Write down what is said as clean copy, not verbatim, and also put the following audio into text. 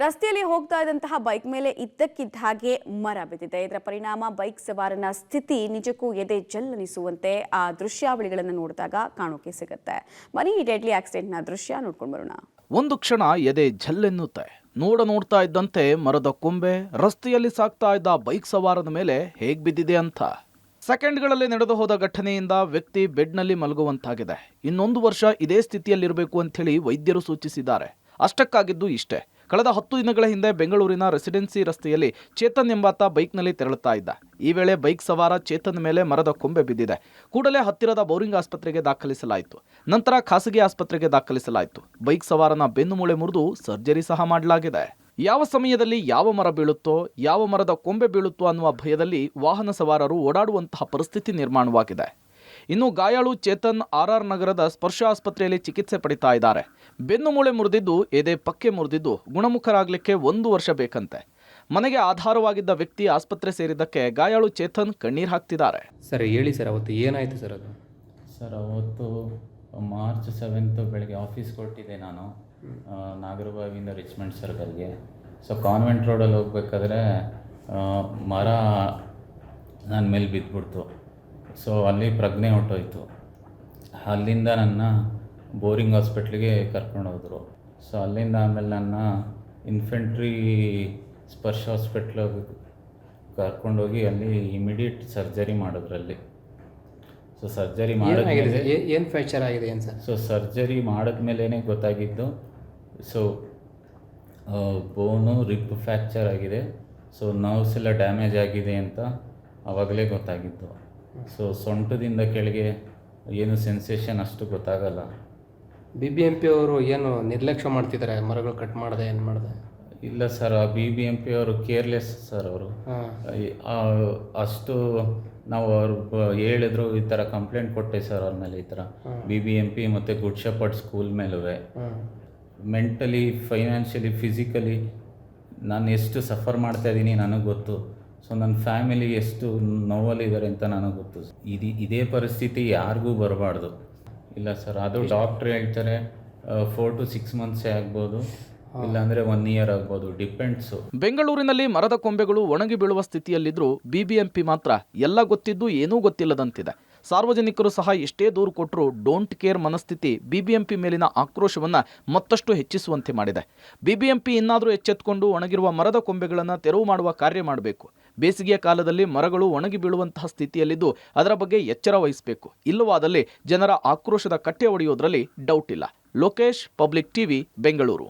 ರಸ್ತೆಯಲ್ಲಿ ಹೋಗ್ತಾ ಇದ್ದಂತಹ ಬೈಕ್ ಮೇಲೆ ಇದ್ದಕ್ಕಿದ್ದ ಹಾಗೆ ಮರ ಬಿದ್ದಿದೆ. ಇದರ ಪರಿಣಾಮ ಬೈಕ್ ಸವಾರನ ಸ್ಥಿತಿ ನಿಜಕ್ಕೂ ಎದೆ ಜಲ್ಲನಿಸುವಂತೆ ಆ ದೃಶ್ಯಾವಳಿಗಳನ್ನು ನೋಡಿದಾಗ ಕಾಣೋಕೆ ಸಿಗುತ್ತೆ. ಬನ್ನಿ ಡೆಡ್ಲಿ ಆಕ್ಸಿಡೆಂಟ್ನ ದೃಶ್ಯ ನೋಡ್ಕೊಂಡು ಬರೋಣ. ಒಂದು ಕ್ಷಣ ಎದೆ ಝಲ್ಲೆನ್ನುತ್ತೆ. ನೋಡ್ತಾ ಇದ್ದಂತೆ ಮರದ ಕೊಂಬೆ ರಸ್ತೆಯಲ್ಲಿ ಸಾಗ್ತಾ ಇದ್ದ ಬೈಕ್ ಸವಾರನ ಮೇಲೆ ಹೇಗ್ ಬಿದ್ದಿದೆ ಅಂತ. ಸೆಕೆಂಡ್ಗಳಲ್ಲಿ ನಡೆದು ಹೋದ ಘಟನೆಯಿಂದ ವ್ಯಕ್ತಿ ಬೆಡ್ನಲ್ಲಿ ಮಲಗುವಂತಾಗಿದೆ. ಇನ್ನೊಂದು ವರ್ಷ ಇದೇ ಸ್ಥಿತಿಯಲ್ಲಿರಬೇಕು ಅಂತೇಳಿ ವೈದ್ಯರು ಸೂಚಿಸಿದ್ದಾರೆ. ಅಷ್ಟಕ್ಕಾಗಿದ್ದು ಇಷ್ಟೇ. ಕಳೆದ 10 ದಿನಗಳ ಹಿಂದೆ ಬೆಂಗಳೂರಿನ ರೆಸಿಡೆನ್ಸಿ ರಸ್ತೆಯಲ್ಲಿ ಚೇತನ್ ಎಂಬಾತ ಬೈಕ್ನಲ್ಲಿ ತೆರಳುತ್ತಾ ಇದ್ದ. ಈ ವೇಳೆ ಬೈಕ್ ಸವಾರ ಚೇತನ್ ಮೇಲೆ ಮರದ ಕೊಂಬೆ ಬಿದ್ದಿದೆ. ಕೂಡಲೇ ಹತ್ತಿರದ ಬೌರಿಂಗ್ ಆಸ್ಪತ್ರೆಗೆ ದಾಖಲಿಸಲಾಯಿತು. ನಂತರ ಖಾಸಗಿ ಆಸ್ಪತ್ರೆಗೆ ದಾಖಲಿಸಲಾಯಿತು. ಬೈಕ್ ಸವಾರನ ಬೆನ್ನುಮೂಳೆ ಮುರಿದು ಸರ್ಜರಿ ಸಹ ಮಾಡಲಾಗಿದೆ. ಯಾವ ಸಮಯದಲ್ಲಿ ಯಾವ ಮರ ಬೀಳುತ್ತೋ, ಯಾವ ಮರದ ಕೊಂಬೆ ಬೀಳುತ್ತೋ ಅನ್ನುವ ಭಯದಲ್ಲಿ ವಾಹನ ಸವಾರರು ಓಡಾಡುವಂತಹ ಪರಿಸ್ಥಿತಿ ನಿರ್ಮಾಣವಾಗಿದೆ. ಇನ್ನು ಗಾಯಾಳು ಚೇತನ್ RR ನಗರದ ಸ್ಪರ್ಶ ಆಸ್ಪತ್ರೆಯಲ್ಲಿ ಚಿಕಿತ್ಸೆ ಪಡಿತಾ ಇದ್ದಾರೆ. ಬೆನ್ನು ಮೂಳೆ ಮುರಿದಿದ್ದು, ಎದೆ ಪಕ್ಕೆ ಮುರಿದಿದ್ದು ಗುಣಮುಖರಾಗಲಿಕ್ಕೆ 1 ವರ್ಷ ಬೇಕಂತೆ. ಮನೆಗೆ ಆಧಾರವಾಗಿದ್ದ ವ್ಯಕ್ತಿ ಆಸ್ಪತ್ರೆ ಸೇರಿದ್ದಕ್ಕೆ ಗಾಯಾಳು ಚೇತನ್ ಕಣ್ಣೀರು ಹಾಕ್ತಿದ್ದಾರೆ. ಸರ್ ಹೇಳಿ ಸರ್, ಅವತ್ತು ಏನಾಯಿತು ಸರ್? ಅದು ಸರ್ ಅವತ್ತು ಮಾರ್ಚ್ 7 ಬೆಳಗ್ಗೆ ಆಫೀಸ್ ಕೊಟ್ಟಿದ್ದೆ ನಾನು ನಾಗರಬಾವಿಯಿಂದ ರಿಚ್ಮೆಂಟ್ ಸರ್ಕಲ್ಗೆ. ಸೊ ಕಾನ್ವೆಂಟ್ ರೋಡಲ್ಲಿ ಹೋಗ್ಬೇಕಾದ್ರೆ ಮರ ನನ್ನ ಮೇಲೆ ಬಿದ್ದುಬಿಡ್ತು. ಸೊ ಅಲ್ಲಿ ಪ್ರಜ್ಞೆ ಹೊಟ್ಟೋಯ್ತು. ಅಲ್ಲಿಂದ ನನ್ನ ಬೋರಿಂಗ್ ಹಾಸ್ಪಿಟ್ಲಿಗೆ ಕರ್ಕೊಂಡೋದ್ರು. ಸೊ ಅಲ್ಲಿಂದ ಆಮೇಲೆ ನನ್ನ ಇನ್ಫೆಂಟ್ರಿ ಸ್ಪರ್ಶ ಹಾಸ್ಪಿಟ್ಲಿಗೆ ಕರ್ಕೊಂಡೋಗಿ ಅಲ್ಲಿ ಇಮಿಡಿಯೇಟ್ ಸರ್ಜರಿ ಮಾಡಿದ್ರಲ್ಲಿ. ಸೊ ಸರ್ಜರಿ ಮಾಡಿದ್ಮೇಲೆ ಏನು ಫ್ರ್ಯಾಕ್ಚರ್ ಆಗಿದೆ ಏನು ಸರ್? ಸೊ ಸರ್ಜರಿ ಮಾಡಿದ್ಮೇಲೆ ಗೊತ್ತಾಗಿದ್ದು, ಸೊ ಬೋನು ರಿಬ್ ಫ್ರ್ಯಾಕ್ಚರ್ ಆಗಿದೆ. ಸೊ ನರ್ವ್ಸ್ ಎಲ್ಲ ಡ್ಯಾಮೇಜ್ ಆಗಿದೆ ಅಂತ ಆವಾಗಲೇ ಗೊತ್ತಾಗಿತ್ತು. ಸೊ ಸೊಂಟದಿಂದ ಕೆಳಗೆ ಏನು ಸೆನ್ಸೇಷನ್ ಅಷ್ಟು ಗೊತ್ತಾಗಲ್ಲ. BBMP ಅವರು ಏನು ನಿರ್ಲಕ್ಷ್ಯ ಮಾಡ್ತಿದ್ದಾರೆ, ಮರಗಳು ಕಟ್ ಮಾಡಿದೆ ಏನು ಮಾಡಿದೆ? ಇಲ್ಲ ಸರ್, BBMP ಅವರು ಕೇರ್ಲೆಸ್ ಸರ್. ಅವರು ಅಷ್ಟು ನಾವು ಅವ್ರು ಹೇಳಿದ್ರು, ಈ ಥರ ಕಂಪ್ಲೇಂಟ್ ಕೊಟ್ಟೆ ಸರ್ ಅವ್ರ ಮೇಲೆ. ಈ ಥರ BBMP ಮತ್ತು ಗುಡ್ ಶೆಪರ್ಡ್ ಸ್ಕೂಲ್ ಮೇಲೂ ಮೆಂಟಲಿ, ಫೈನಾನ್ಷಿಯಲಿ, ಫಿಸಿಕಲಿ ನಾನು ಎಷ್ಟು ಸಫರ್ ಮಾಡ್ತಾ ಇದ್ದೀನಿ ನನಗೆ ಗೊತ್ತು. ಸೊ ನನ್ನ ಫ್ಯಾಮಿಲಿ ಎಷ್ಟು ನೋವಲ್ಲಿದ್ದಾರೆ ಅಂತ ನನಗೆ ಗೊತ್ತು. ಇದೇ ಪರಿಸ್ಥಿತಿ ಯಾರಿಗೂ ಬರಬಾರ್ದು. ಇಲ್ಲ ಸರ್, ಅದು ಡಾಕ್ಟ್ರ್ ಹೇಳ್ತಾರೆ 4 to 6 ಮಂತ್ಸೇ ಆಗ್ಬೋದು, ಇಲ್ಲಾಂದರೆ 1 year ಆಗ್ಬೋದು, ಡಿಪೆಂಡ್ಸು. ಬೆಂಗಳೂರಿನಲ್ಲಿ ಮರದ ಕೊಂಬೆಗಳು ಒಣಗಿ ಬೀಳುವ ಸ್ಥಿತಿಯಲ್ಲಿದ್ದರೂ BBMP ಮಾತ್ರ ಎಲ್ಲ ಗೊತ್ತಿದ್ದು ಏನೂ ಗೊತ್ತಿಲ್ಲದಂತಿದೆ. ಸಾರ್ವಜನಿಕರು ಸಹ ಎಷ್ಟೇ ದೂರು ಕೊಟ್ಟರೂ ಡೋಂಟ್ ಕೇರ್ ಮನಸ್ಥಿತಿ BBMP ಮೇಲಿನ ಆಕ್ರೋಶವನ್ನು ಮತ್ತಷ್ಟು ಹೆಚ್ಚಿಸುವಂತೆ ಮಾಡಿದೆ. BBMP ಇನ್ನಾದರೂ ಎಚ್ಚೆತ್ತುಕೊಂಡು ಒಣಗಿರುವ ಮರದ ಕೊಂಬೆಗಳನ್ನು ತೆರವು ಮಾಡುವ ಕಾರ್ಯ ಮಾಡಬೇಕು. ಬೇಸಿಗೆಯ ಕಾಲದಲ್ಲಿ ಮರಗಳು ಒಣಗಿ ಬೀಳುವಂತಹ ಸ್ಥಿತಿಯಲ್ಲಿದ್ದು ಅದರ ಬಗ್ಗೆ ಎಚ್ಚರ ವಹಿಸಬೇಕು. ಇಲ್ಲವಾದಲ್ಲಿ ಜನರ ಆಕ್ರೋಶದ ಕಟ್ಟೆ ಒಡೆಯೋದ್ರಲ್ಲಿ ಡೌಟ್ ಇಲ್ಲ. Lokesh, public TV, Bengaluru.